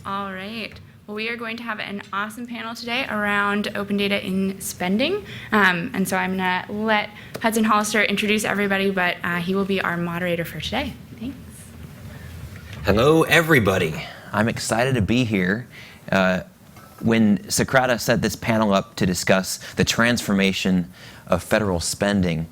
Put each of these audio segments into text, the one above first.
All right. Well, we are going to have an awesome panel today around open data in spending. And so I'm going to let Hudson Hollister introduce everybody, but he will be our moderator for today. Thanks. Hello, everybody. I'm excited to be here. When Socrata set this panel up to discuss the transformation of federal spending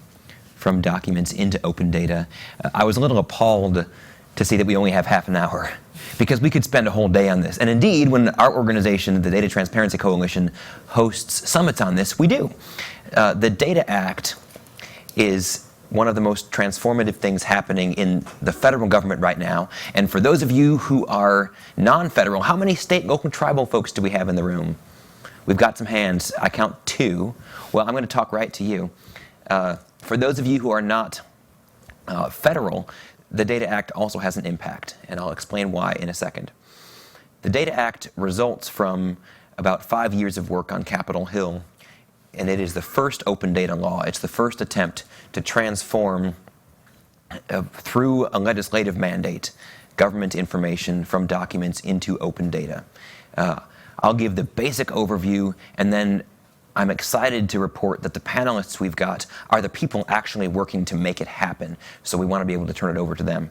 from documents into open data, I was a little appalled to see that we only have half an hour, because we could spend a whole day on this. And indeed, when our organization, the Data Transparency Coalition, hosts summits on this, we do. The Data Act is one of the most transformative things happening in the federal government right now. And for those of you who are non-federal, how many state, local, tribal folks do we have in the room? We've got some hands. I count 2. Well, I'm going to talk right to you. For those of you who are not federal, the Data Act also has an impact, and I'll explain why in a second. The Data Act results from about 5 years of work on Capitol Hill, and it is the first open data law. It's the first attempt to transform, through a legislative mandate, government information from documents into open data. I'll give the basic overview, and then I'm excited to report that the panelists we've got are the people actually working to make it happen, so we want to be able to turn it over to them.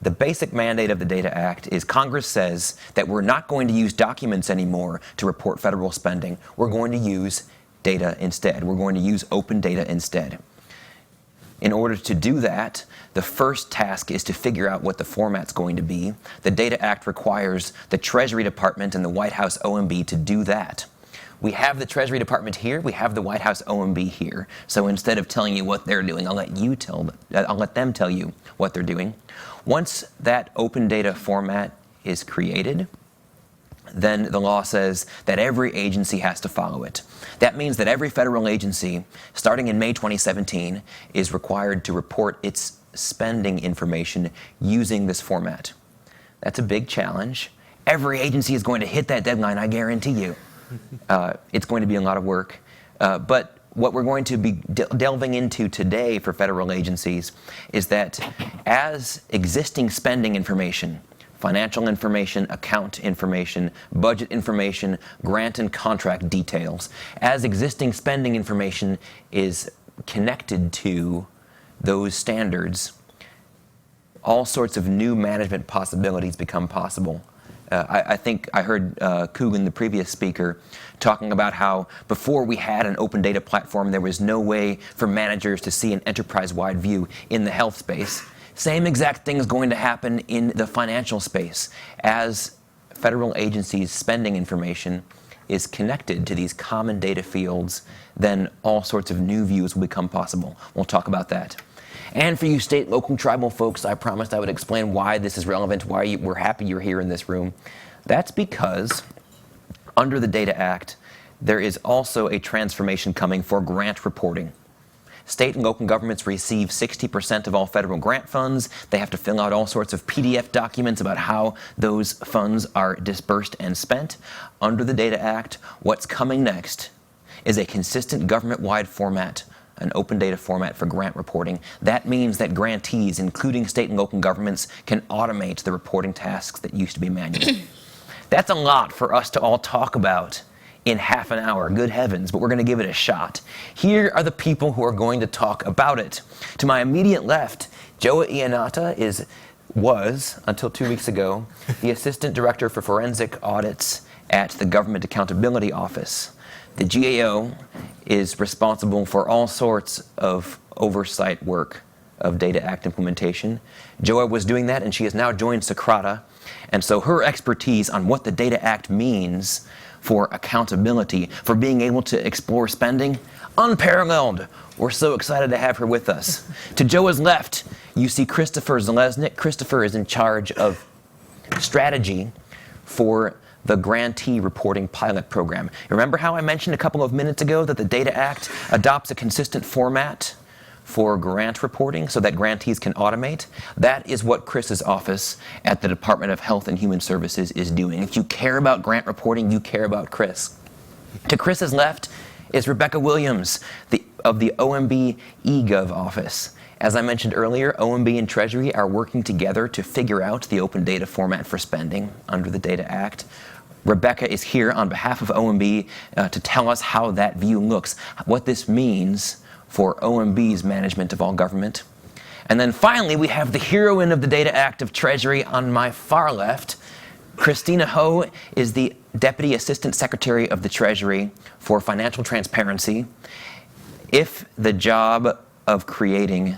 The basic mandate of the Data Act is Congress says that we're not going to use documents anymore to report federal spending. We're going to use data instead. We're going to use open data instead. In order to do that, the first task is to figure out what the format's going to be. The Data Act requires the Treasury Department and the White House OMB to do that. We have the Treasury Department here. We have the White House OMB here. So instead of telling you what they're doing, I'll let them tell you what they're doing. Once that open data format is created, then the law says that every agency has to follow it. That means that every federal agency, starting in May 2017, is required to report its spending information using this format. That's a big challenge. Every agency is going to hit that deadline, I guarantee you. It's going to be a lot of work. But what we're going to be delving into today for federal agencies is that as existing spending information, financial information, account information, budget information, grant and contract details, as existing spending information is connected to those standards, all sorts of new management possibilities become possible. I think I heard Coogan, the previous speaker, talking about how before we had an open data platform, there was no way for managers to see an enterprise-wide view in the health space. Same exact thing is going to happen in the financial space. As federal agencies' spending information is connected to these common data fields, then all sorts of new views will become possible. We'll talk about that. And for you state, local, tribal folks, I promised I would explain why this is relevant, why we're happy you're here in this room. That's because under the Data Act, there is also a transformation coming for grant reporting. State and local governments receive 60% of all federal grant funds. They have to fill out all sorts of PDF documents about how those funds are dispersed and spent. Under the Data Act, what's coming next is a consistent government-wide format, an open data format for grant reporting. That means that grantees, including state and local governments, can automate the reporting tasks that used to be manual. That's a lot for us to all talk about in half an hour, good heavens, but we're going to give it a shot. Here are the people who are going to talk about it. To my immediate left, Joah Iannotta was, until 2 weeks ago, the Assistant Director for Forensic Audits at the Government Accountability Office. The GAO is responsible for all sorts of oversight work of Data Act implementation. Joah was doing that, and she has now joined Socrata. And so her expertise on what the Data Act means for accountability, for being able to explore spending, unparalleled. We're so excited to have her with us. To Joah's left, you see Christopher Zeleznik. Christopher is in charge of strategy for the grantee reporting pilot program. Remember how I mentioned a couple of minutes ago that the Data Act adopts a consistent format for grant reporting so that grantees can automate? That is what Chris's office at the Department of Health and Human Services is doing. If you care about grant reporting, you care about Chris. To Chris's left is Rebecca Williams of the OMB eGov office. As I mentioned earlier, OMB and Treasury are working together to figure out the open data format for spending under the Data Act. Rebecca is here on behalf of OMB to tell us how that view looks, what this means for OMB's management of all government. And then finally, we have the heroine of the Data Act of Treasury on my far left. Christina Ho is the Deputy Assistant Secretary of the Treasury for Financial Transparency. If the job of creating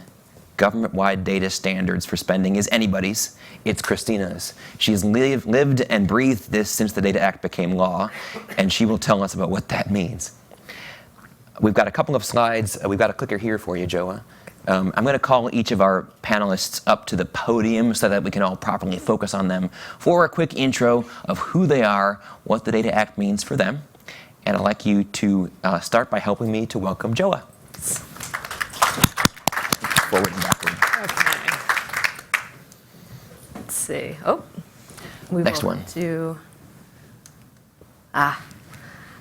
government-wide data standards for spending is anybody's, it's Christina's. She's lived and breathed this since the Data Act became law, and she will tell us about what that means. We've got a couple of slides. We've got a clicker here for you, Joah. I'm going to call each of our panelists up to the podium so that we can all properly focus on them for a quick intro of who they are, what the Data Act means for them. And I'd like you to start by helping me to welcome Joah. Forward and backward. Okay. Let's see. Oh, we Next will one. do. I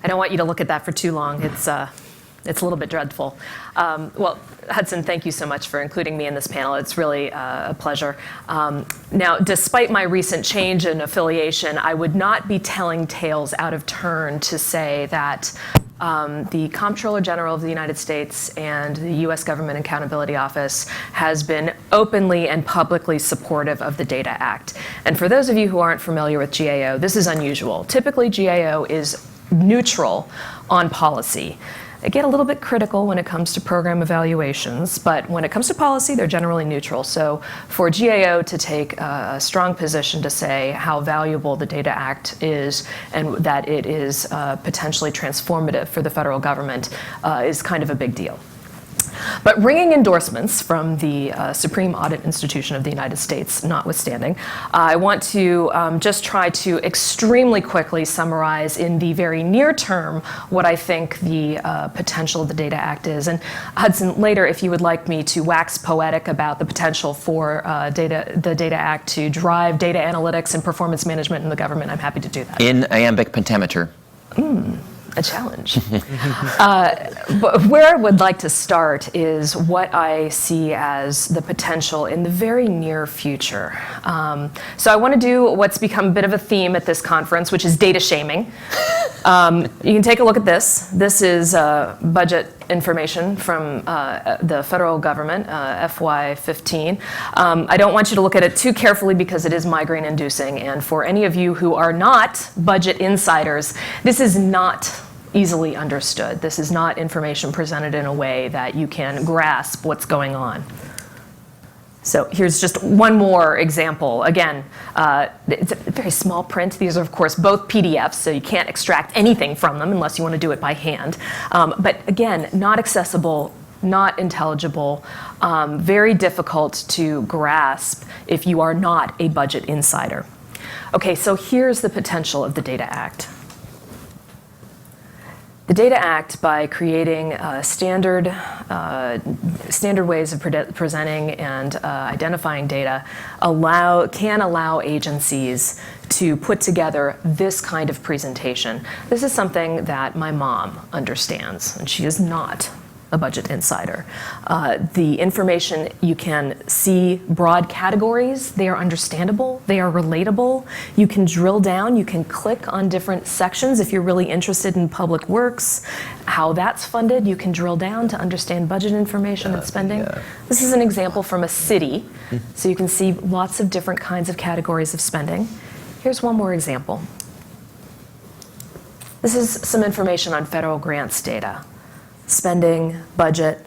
don't want you to look at that for too long. It's a little bit dreadful. Well, Hudson, thank you so much for including me in this panel. It's really a pleasure. Now, despite my recent change in affiliation, I would not be telling tales out of turn to say that the Comptroller General of the United States and the U.S. Government Accountability Office has been openly and publicly supportive of the Data Act. And for those of you who aren't familiar with GAO, this is unusual. Typically, GAO is neutral on policy. They get a little bit critical when it comes to program evaluations, but when it comes to policy, they're generally neutral. So for GAO to take a strong position to say how valuable the Data Act is and that it is potentially transformative for the federal government is kind of a big deal. But ringing endorsements from the Supreme Audit Institution of the United States notwithstanding, I want to just try to extremely quickly summarize in the very near term what I think the potential of the Data Act is. And Hudson, later, if you would like me to wax poetic about the potential for the Data Act to drive data analytics and performance management in the government, I'm happy to do that. In iambic pentameter. A challenge. But where I would like to start is what I see as the potential in the very near future. So I want to do what's become a bit of a theme at this conference, which is data shaming. You can take a look at this. This is budget information from the federal government, FY15. I don't want you to look at it too carefully because it is migraine-inducing. And for any of you who are not budget insiders, this is not easily understood. This is not information presented in a way that you can grasp what's going on. So here's just one more example. Again, it's a very small print. These are, of course, both PDFs, so you can't extract anything from them unless you want to do it by hand. But again, not accessible, not intelligible, very difficult to grasp if you are not a budget insider. Okay, so here's the potential of the Data Act. The Data Act, by creating standard ways of presenting and identifying data, can allow agencies to put together this kind of presentation. This is something that my mom understands, and she is not a budget insider. The information, you can see broad categories. They are understandable. They are relatable. You can drill down. You can click on different sections if you're really interested in public works, how that's funded. You can drill down to understand budget information and spending. Yeah. This is an example from a city, so you can see lots of different kinds of categories of spending. Here's one more example. This is some information on federal grants data. Spending, budget.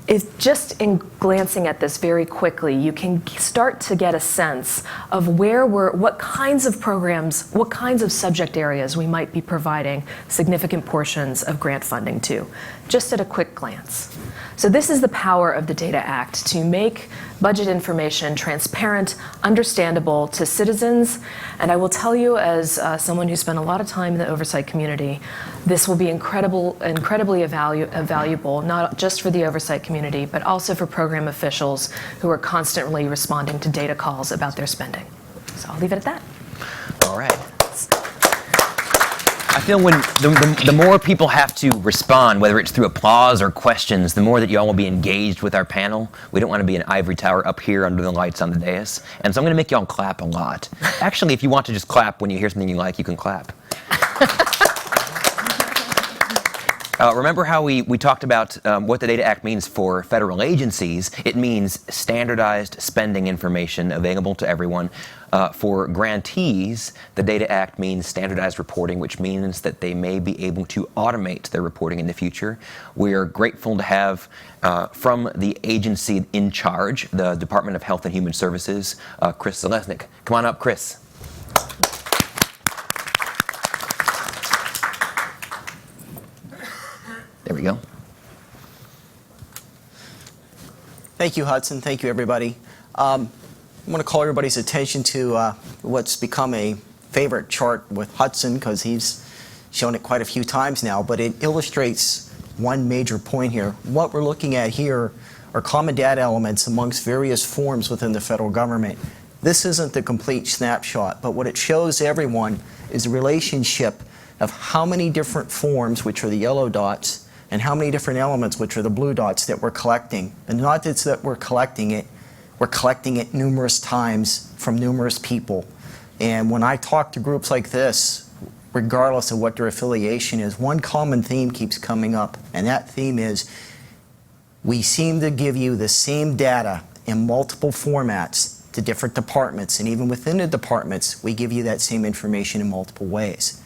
If just in glancing at this very quickly, you can start to get a sense of what kinds of programs, what kinds of subject areas we might be providing significant portions of grant funding to, just at a quick glance. So this is the power of the Data Act, to make budget information transparent, understandable to citizens. And I will tell you, as someone who spent a lot of time in the oversight community, this will be incredibly valuable, not just for the oversight community, but also for program officials who are constantly responding to data calls about their spending. So I'll leave it at that. All right. I feel when the more people have to respond, whether it's through applause or questions, the more that you all will be engaged with our panel. We don't want to be an ivory tower up here under the lights on the dais. And so I'm going to make you all clap a lot. Actually, if you want to just clap when you hear something you like, you can clap. Remember how we talked about what the Data Act means for federal agencies? It means standardized spending information available to everyone. For grantees, the Data Act means standardized reporting, which means that they may be able to automate their reporting in the future. We are grateful to have from the agency in charge, the Department of Health and Human Services, Chris Zeleznik. Come on up, Chris. There we go. Thank you, Hudson. Thank you, everybody. I want to call everybody's attention to what's become a favorite chart with Hudson, because he's shown it quite a few times now, but it illustrates one major point here. What we're looking at here are common data elements amongst various forms within the federal government. This isn't the complete snapshot, but what it shows everyone is the relationship of how many different forms, which are the yellow dots, and how many different elements, which are the blue dots, that we're collecting. And not just that we're collecting it numerous times from numerous people. And when I talk to groups like this, regardless of what their affiliation is, one common theme keeps coming up, and that theme is we seem to give you the same data in multiple formats to different departments, and even within the departments, we give you that same information in multiple ways.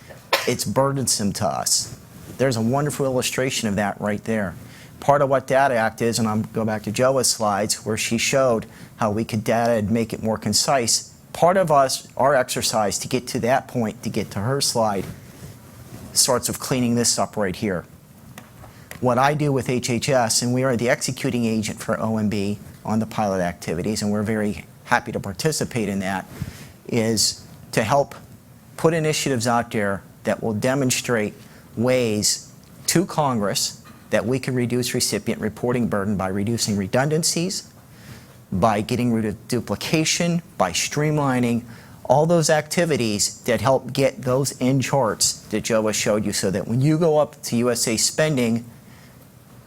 It's burdensome to us. There's a wonderful illustration of that right there. Part of what Data Act is, and I'm going to go back to Joah's slides where she showed how we could data and make it more concise. Part of our exercise to get to that point, to get to her slide, starts with cleaning this up right here. What I do with HHS, and we are the executing agent for OMB on the pilot activities, and we're very happy to participate in that, is to help put initiatives out there that will demonstrate ways to Congress that we can reduce recipient reporting burden by reducing redundancies, by getting rid of duplication, by streamlining all those activities that help get those end charts that Joah showed you, so that when you go up to USA Spending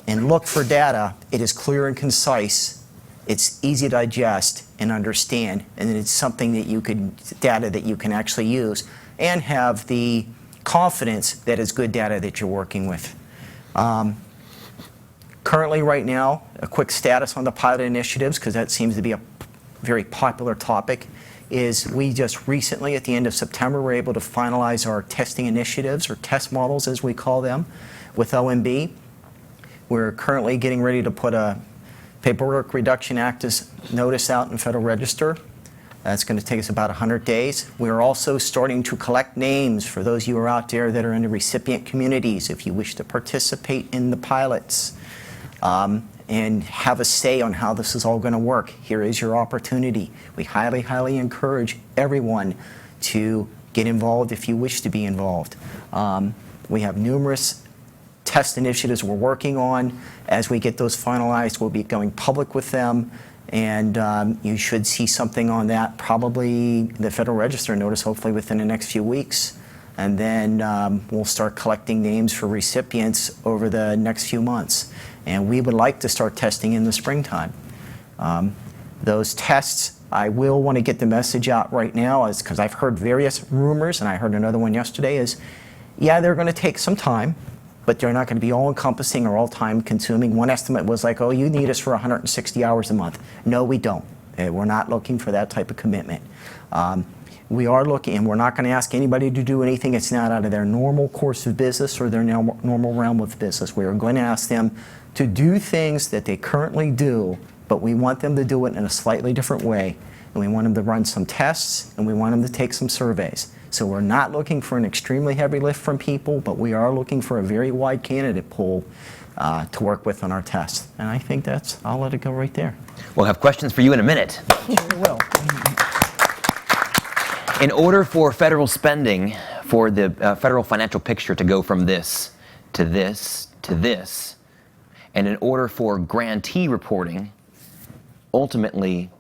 and look for data, it is clear and concise, it's easy to digest and understand, and it's something that data that you can actually use and have the confidence that it's good data that you're working with. Currently, right now, a quick status on the pilot initiatives, because that seems to be a very popular topic, is we just recently, at the end of September, were able to finalize our testing initiatives, or test models as we call them, with OMB. We're currently getting ready to put a Paperwork Reduction Act notice out in the Federal Register. That's going to take us about 100 days. We're also starting to collect names for those of you who are out there that are in the recipient communities, if you wish to participate in the pilots and have a say on how this is all going to work. Here is your opportunity. We highly, highly encourage everyone to get involved if you wish to be involved. We have numerous test initiatives we're working on. As we get those finalized, we'll be going public with them. And you should see something on that, probably the Federal Register notice, hopefully within the next few weeks. And then we'll start collecting names for recipients over the next few months. And we would like to start testing in the springtime. Those tests, I will want to get the message out right now, because I've heard various rumors, and I heard another one yesterday, is, yeah, they're going to take some time, but they're not going to be all-encompassing or all-time-consuming. One estimate was like, oh, you need us for 160 hours a month. No, we don't. We're not looking for that type of commitment. We are looking, and we're not going to ask anybody to do anything that's not out of their normal course of business or their normal realm of business. We are going to ask them to do things that they currently do, but we want them to do it in a slightly different way. And we want them to run some tests, and we want them to take some surveys. So we're not looking for an extremely heavy lift from people, but we are looking for a very wide candidate pool to work with on our tests. And I think I'll let it go right there. We'll have questions for you in a minute. Sure will. In order for federal spending, for the federal financial picture to go from this to this to this, and in order for grantee reporting ultimately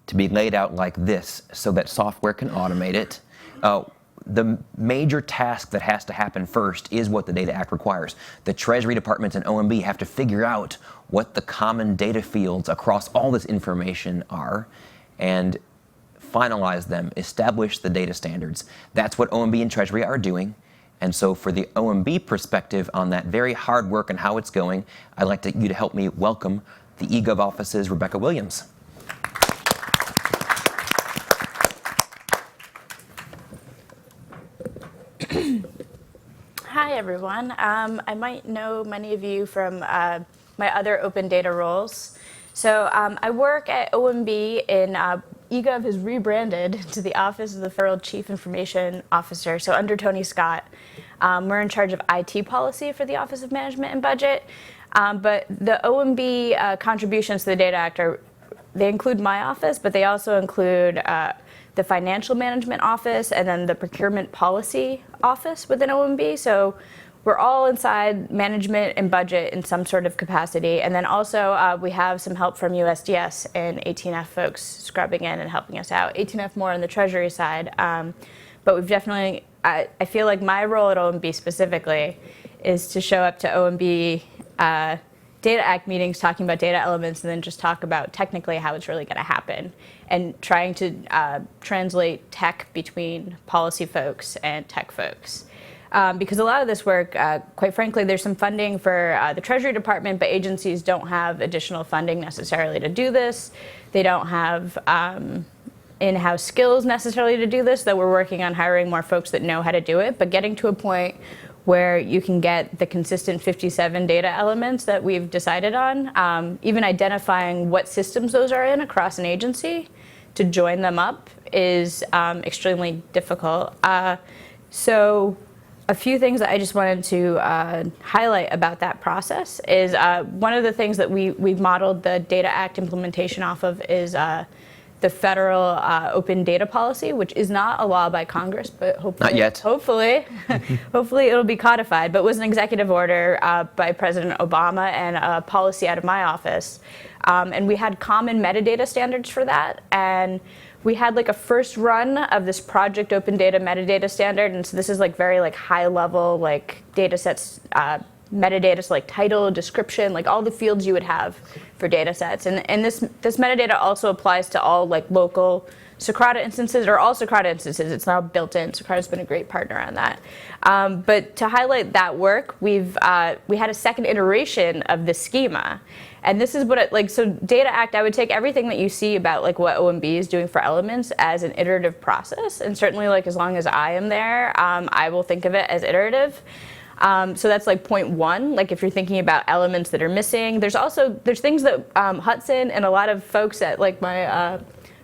to be laid out like this so that software can automate it, the major task that has to happen first is what the Data Act requires. The Treasury Department and OMB have to figure out what the common data fields across all this information are and finalize them, establish the data standards. That's what OMB and Treasury are doing. And so for the OMB perspective on that very hard work and how it's going, I'd like you to help me welcome the eGov office's Rebecca Williams. Hi, everyone. I might know many of you from my other open data roles. So I work at OMB in eGov has rebranded to the Office of the Federal Chief Information Officer, so under Tony Scott. We're in charge of IT policy for the Office of Management and Budget. But the OMB contributions to the Data Act they include my office, but they also include the Financial Management Office and then the Procurement Policy Office within OMB. So we're all inside management and budget in some sort of capacity. And then also we have some help from USDS and 18F folks scrubbing in and helping us out. 18F more on the Treasury side. But we've definitely, I feel like my role at OMB specifically is to show up to OMB Data Act meetings talking about data elements and then just talk about technically how it's really going to happen and trying to translate tech between policy folks and tech folks. Because a lot of this work, quite frankly, there's some funding for the Treasury Department, but agencies don't have additional funding necessarily to do this. They don't have in-house skills necessarily to do this, though we're working on hiring more folks that know how to do it. But getting to a point where you can get the consistent 57 data elements that we've decided on, even identifying what systems those are in across an agency to join them up is extremely difficult. So a few things that I just wanted to highlight about that process is one of the things that we've modeled the Data Act implementation off of is the federal open data policy, which is not a law by Congress, but hopefully, not yet. Hopefully it'll be codified, but was an executive order by President Obama and a policy out of my office. And we had common metadata standards for that. And we had like a first run of this project open data metadata standard. And so this is like very like high level like data sets, metadata, so like title, description, like all the fields you would have for data sets. And this metadata also applies to all like local Socrata instances or all Socrata instances. It's now built in. Socrata's been a great partner on that. But to highlight that work, we had a second iteration of this schema. And this is what so Data Act, I would take everything that you see about like what OMB is doing for elements as an iterative process. And certainly like as long as I am there, I will think of it as iterative. So that's like point one, like if you're thinking about elements that are missing. There's things that Hudson and a lot of folks at like my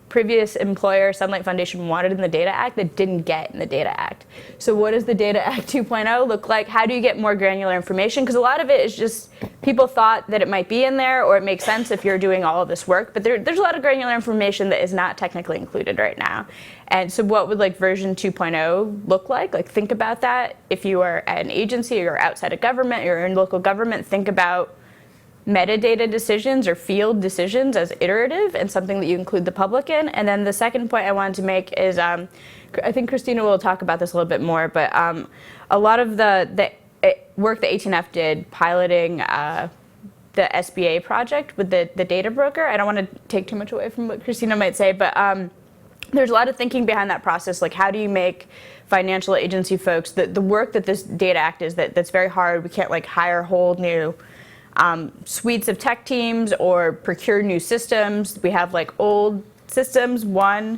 previous employer, Sunlight Foundation, wanted in the Data Act that didn't get in the Data Act. So what does the Data Act 2.0 look like? How do you get more granular information? Because a lot of it is just people thought that it might be in there or it makes sense if you're doing all of this work, but there's a lot of granular information that is not technically included right now. And so what would like version 2.0 look like? Like think about that. If you are at an agency or you're outside of government, you're in local government, think about metadata decisions or field decisions as iterative and something that you include the public in. And then the second point I wanted to make is, I think Christina will talk about this a little bit more, but a lot of the work that 18F did piloting the SBA project with the data broker, I don't want to take too much away from what Christina might say, but there's a lot of thinking behind that process, like how do you make financial agency folks, the work that this Data Act is, that's very hard. We can't like hire whole new suites of tech teams or procure new systems. We have like old systems, one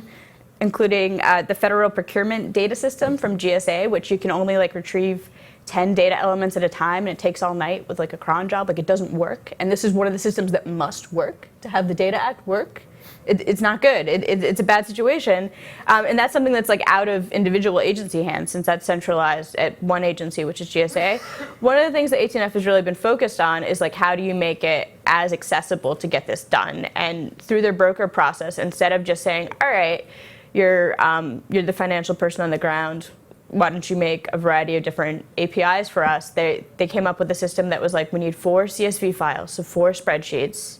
including the federal procurement data system from GSA, which you can only like retrieve 10 data elements at a time, and it takes all night with like a cron job. Like it doesn't work. And this is one of the systems that must work to have the Data Act work. It's not good. It's a bad situation. And that's something that's like out of individual agency hands since that's centralized at one agency, which is GSA. One of the things that 18F has really been focused on is like how do you make it as accessible to get this done? And through their broker process, instead of just saying, all right, you're the financial person on the ground, why don't you make a variety of different APIs for us? They came up with a system that was like, we need 4 CSV files, so 4 spreadsheets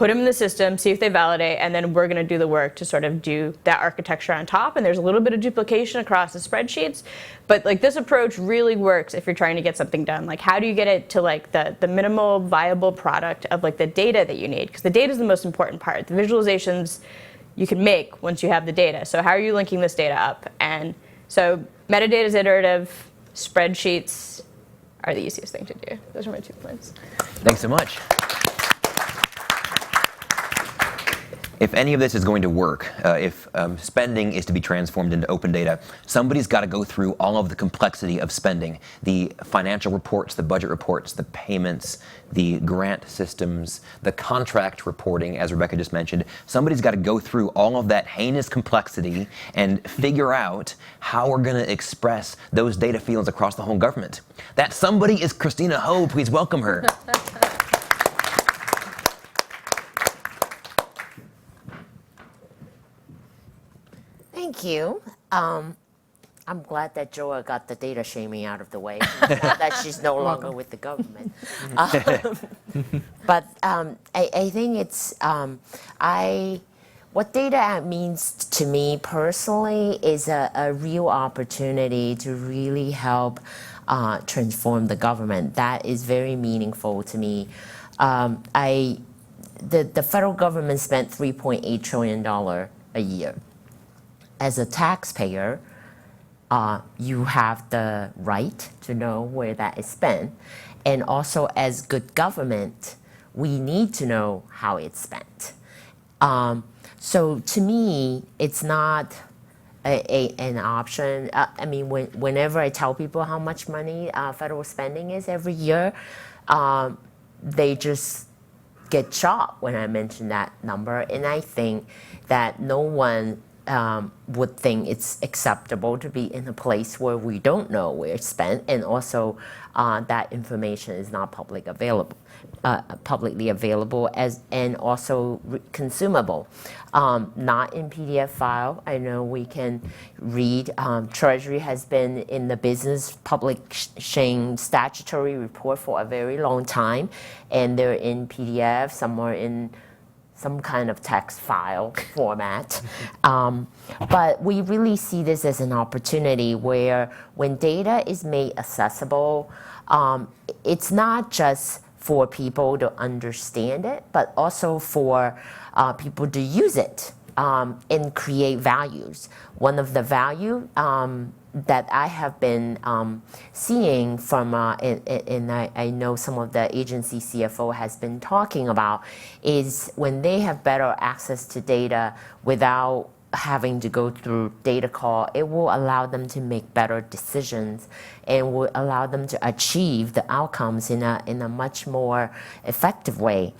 put them in the system, see if they validate, and then we're going to do the work to sort of do that architecture on top. And there's a little bit of duplication across the spreadsheets, but like this approach really works if you're trying to get something done. Like how do you get it to like the minimal viable product of like the data that you need? Because the data is the most important part. The visualizations you can make once you have the data. So how are you linking this data up? And so metadata is iterative, spreadsheets are the easiest thing to do. Those are my 2 points. Thanks so much. If any of this is going to work, if spending is to be transformed into open data, somebody's got to go through all of the complexity of spending, the financial reports, the budget reports, the payments, the grant systems, the contract reporting, as Rebecca just mentioned. Somebody's got to go through all of that heinous complexity and figure out how we're going to express those data fields across the whole government. That somebody is Christina Ho. Please welcome her. Thank you. I'm glad that Joah got the data shaming out of the way, now that she's no longer with the government. But I think it's, what data means to me personally is a real opportunity to really help transform the government. That is very meaningful to me. The federal government spent $3.8 trillion a year. As a taxpayer, you have the right to know where that is spent. And also as good government, we need to know how it's spent. So to me, it's not an option. I mean, whenever I tell people how much money federal spending is every year, they just get shocked when I mention that number. And I think that no one would think it's acceptable to be in a place where we don't know where it's spent, and also that information is not publicly available, and also consumable. Not in PDF file. I know we can read. Treasury has been in the business publishing statutory report for a very long time, and they're in PDF, somewhere in some kind of text file format. But we really see this as an opportunity where when data is made accessible, it's not just for people to understand it, but also for people to use it and create values. One of the value that I have been seeing from, and I know some of the agency CFO has been talking about, is when they have better access to data without having to go through data call, it will allow them to make better decisions and will allow them to achieve the outcomes in a much more effective way.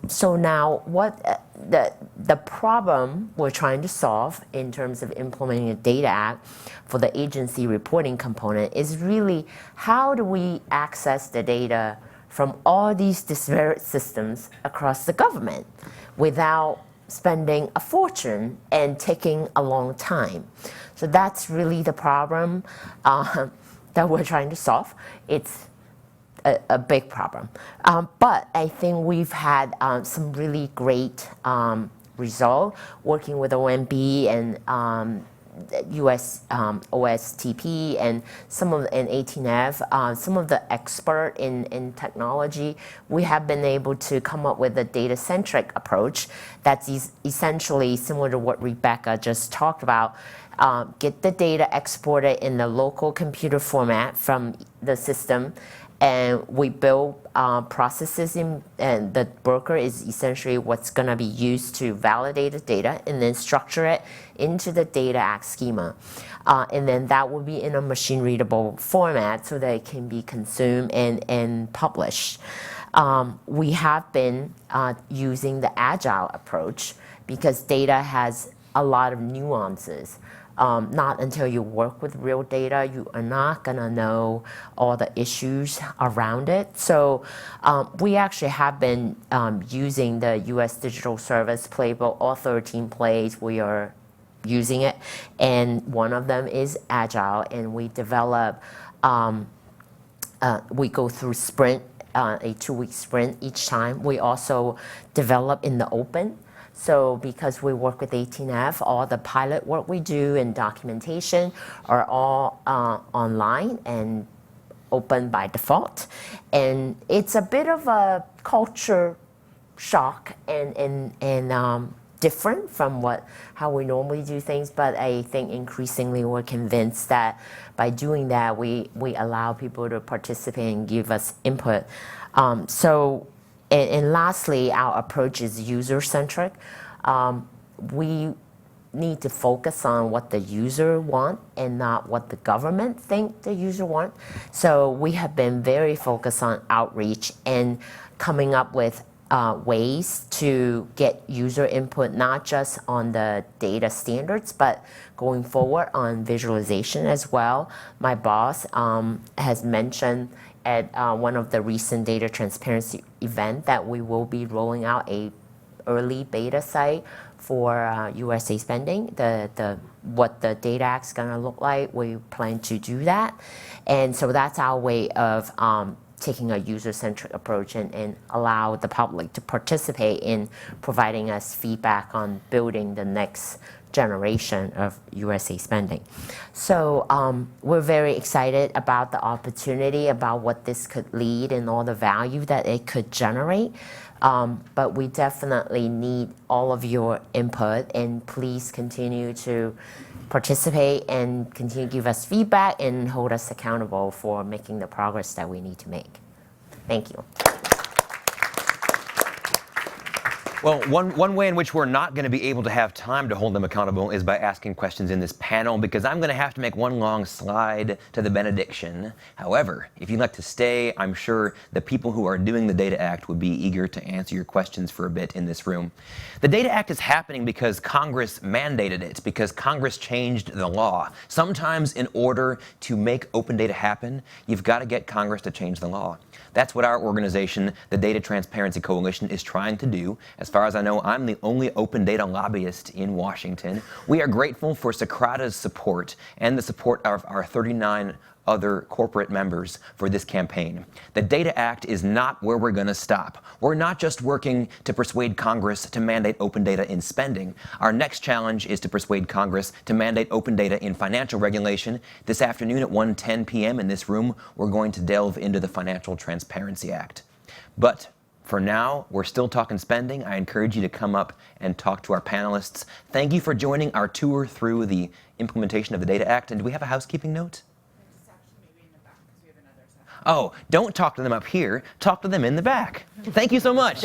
So now what the problem we're trying to solve in terms of implementing a data act for the agency reporting component is really how do we access the data from all these disparate systems across the government without spending a fortune and taking a long time. So that's really the problem that we're trying to solve. It's a big problem. But I think we've had some really great result working with OMB and US OSTP and and 18F, some of the expert in technology. We have been able to come up with a data-centric approach that's essentially similar to what Rebecca just talked about. Get the data exported in the local computer format from the system, and we build processes in, and the broker is essentially what's going to be used to validate the data and then structure it into the data act schema. And then that will be in a machine readable format so that it can be consumed and published. We have been using the agile approach because data has a lot of nuances. Not until you work with real data, you are not going to know all the issues around it. So we actually have been using the U.S. Digital Service Playbook, all 13 plays. We are using it, and one of them is Agile, and we develop, we go through sprint a 2-week sprint each time. We also develop in the open. So because we work with 18F, all the pilot work we do and documentation are all online and open by default. And it's a bit of a culture shock and different from how we normally do things, but I think increasingly we're convinced that by doing that, we allow people to participate and give us input. And lastly, our approach is user-centric. We need to focus on what the user want and not what the government think the user want. So we have been very focused on outreach and coming up with ways to get user input, not just on the data standards, but going forward on visualization as well. My boss has mentioned at one of the recent data transparency event that we will be rolling out a early beta site for USA spending, what the data act's gonna look like. We plan to do that. And so that's our way of taking a user-centric approach and allow the public to participate in providing us feedback on building the next generation of USA spending. So we're very excited about the opportunity, about what this could lead and all the value that it could generate. But we definitely need all of your input, and please continue to participate and continue to give us feedback and hold us accountable for making the progress that we need to make. Thank you. Well, one way in which we're not going to be able to have time to hold them accountable is by asking questions in this panel, because I'm going to have to make one long slide to the benediction. However, if you'd like to stay, I'm sure the people who are doing the Data Act would be eager to answer your questions for a bit in this room. The Data Act is happening because Congress mandated it, because Congress changed the law. Sometimes in order to make open data happen, you've got to get Congress to change the law. That's what our organization, the Data Transparency Coalition, is trying to do. As far as I know, I'm the only open data lobbyist in Washington. We are grateful for Socrata's support and the support of our 39 other corporate members for this campaign. The Data Act is not where we're going to stop. We're not just working to persuade Congress to mandate open data in spending. Our next challenge is to persuade Congress to mandate open data in financial regulation. This afternoon at 1:10 p.m. in this room, we're going to delve into the Financial Transparency Act. But for now, we're still talking spending. I encourage you to come up and talk to our panelists. Thank you for joining our tour through the implementation of the Data Act. And do we have a housekeeping note? Oh, don't talk to them up here. Talk to them in the back. Thank you so much.